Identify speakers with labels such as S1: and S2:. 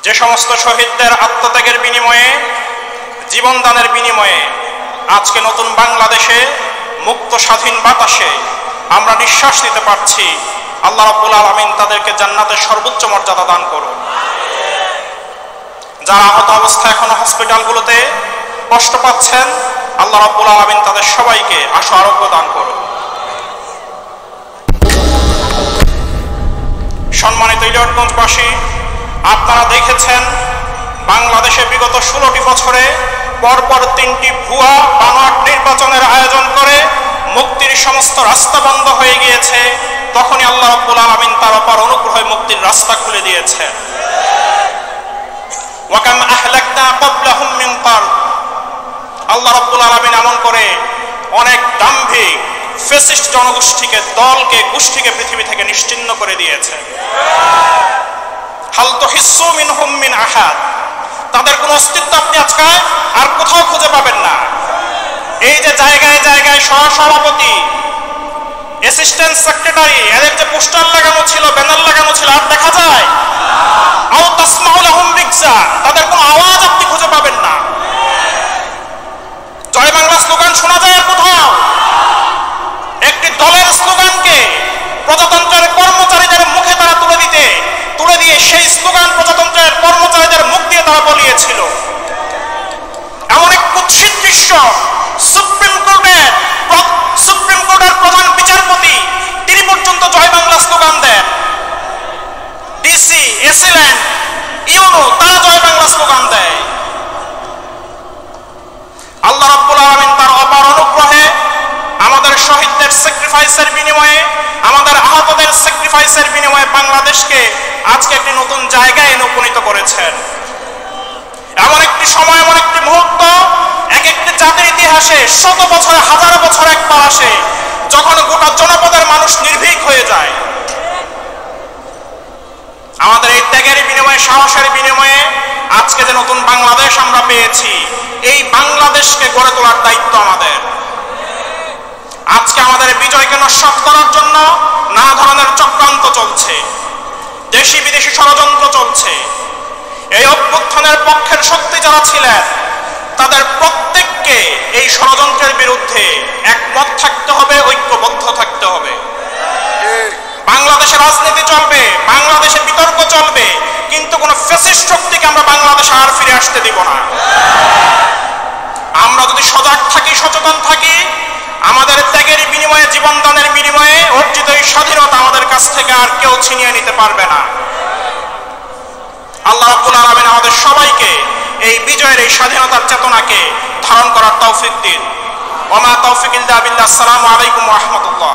S1: যে সমস্ত শহীদদের আত্মত্যাগের বিনিময়ে, জীবনদানের বিনিময়ে আজকে নতুন বাংলাদেশে মুক্ত স্বাধীন বাতাসে আমরা নিঃশ্বাস নিতে পারছি, আল্লাহ রাব্বুল আলামিন তাদেরকে জান্নাতের সর্বোচ্চ মর্যাদা দান করুন। যারা আহত অবস্থায় এখনো হসপিটালগুলোতে কষ্ট পাচ্ছেন, আল্লাহ রাব্বুল আলামিন তাদের সবাইকে আশু আরোগ্য দান করুন। সম্মানিত ইলিয়টগঞ্জবাসী, আপনারা দেখেছেন বাংলাদেশে বিগত 16টি বছরে পরপর 3টি ভুয়া বানোয়াট নির্বাচনের আয়োজন করে মুক্তির সমস্ত রাস্তা বন্ধ হয়ে গিয়েছে। তখনই আল্লাহ রাব্বুল আলামিন তার অপার অনুগ্রহে মুক্তির রাস্তা খুলে দিয়েছেন। ওয়াকাম আহলাকনা ক্বাবলাহুম মিন কারন, আল্লাহ রাব্বুল আলামিন এমন করে অনেক দাম্ভিক ফ্যাসিস্ট জনগোষ্ঠীকে, দলকে, গোষ্ঠীকে পৃথিবী থেকে নিশ্চিহ্ন করে দিয়েছেন। হাল তুহিসসু মিনহুম মিন আহাদ, তাদের কোনো অস্তিত্ব আপনি আজকে আর কোথাও খুঁজে পাবেন না। এই যে জায়গায় জায়গায় সহসভাপতি, অ্যাসিস্ট্যান্ট সেক্রেটারি, এদের যে পোস্টার লাগানো ছিল, ব্যানার লাগানো ছিল, আর দেখা যায় আও তাসমাউ লাহুম রিকজা, তাদের কোনো আওয়াজ আপনি খুঁজে পাবেন না। জয় বাংলা স্লোগান শোনা যায় আর কোথাও? একটি দলের স্লোগানকে প্রজাতন্ত্রের কর্মচারীদের মুখে তারা তুলে দিয়ে সেই স্লোগান প্রজাতন্ত্রের কর্মচারীদের মুখ দিয়ে তারা বলিয়েছিল। এমন এক কুৎসিত দৃশ্য, সুপ্রিম কোর্টের প্রধান বিচারপতি তিনি পর্যন্ত জয় বাংলা স্লোগান দেন। ডিসি, এসিল্যান্ড, ইউনো তারা জয় বাংলা স্লোগান দেয়। আল্লাহ রাব্বুল আলামিন তার অপার অনুগ্রহে আমাদের শহীদদের স্যাক্রিফাইসের বিনিময়ে, আমাদের আহতদের স্যাক্রিফাইসের বিনিময়ে বাংলাদেশকে আজকে একটি নতুন জায়গায় এনে উপনীত করেছেন। এমন একটি সময়, এমন একটি মুহূর্ত এক একটি জাতির ইতিহাসে শত বছরে, হাজার বছর একবার আসে, যখন গোটা জনপদের মানুষ নির্ভীক হয়ে যায়। আমাদের এই ত্যাগের বিনিময়ে, সাহসের বিনিময়ে আজকে যে নতুন বাংলাদেশ আমরা পেয়েছি, এই বাংলাদেশকে গড়ে তোলার দায়িত্ব আমাদের। আজকে আমাদের বিজয়কে নস্যাৎ করার জন্য নানা ধরনের চক্রান্ত চলছে, দেশি বিদেশি ষড়যন্ত্র চলছে। এই অভ্যুত্থানের পক্ষের শক্তি যারা ছিলেন, তাদের প্রত্যেককে এই ষড়যন্ত্রের বিরুদ্ধে একমত থাকতে হবে, ঐক্যবদ্ধ থাকতে হবে। বাংলাদেশে রাজনীতি চলবে, বাংলাদেশে বিতর্ক চলবে, কিন্তু কোন ফ্যাসিস্ট শক্তিকে আমরা বাংলাদেশে আর ফিরে আসতে দিব না। আমরা যদি সজাগ থাকি, সচেতন থাকি, আমাদের ত্যাগের বিনিময়ে, জীবনদানের বিনিময়ে অর্জিত এই স্বাধীনতা আমাদের কাছ থেকে আর কেউ ছিনিয়ে নিতে পারবে না। আল্লাহ রাব্বুল আলামিন আমাদের সবাইকে এই বিজয়ের, এই স্বাধীনতার চেতনাকে ধারণ করার তৌফিক দিন। ওয়া মা তৌফিক ইল্লা বিল্লাহ। আসসালামু আলাইকুম ওয়া রাহমাতুল্লাহ।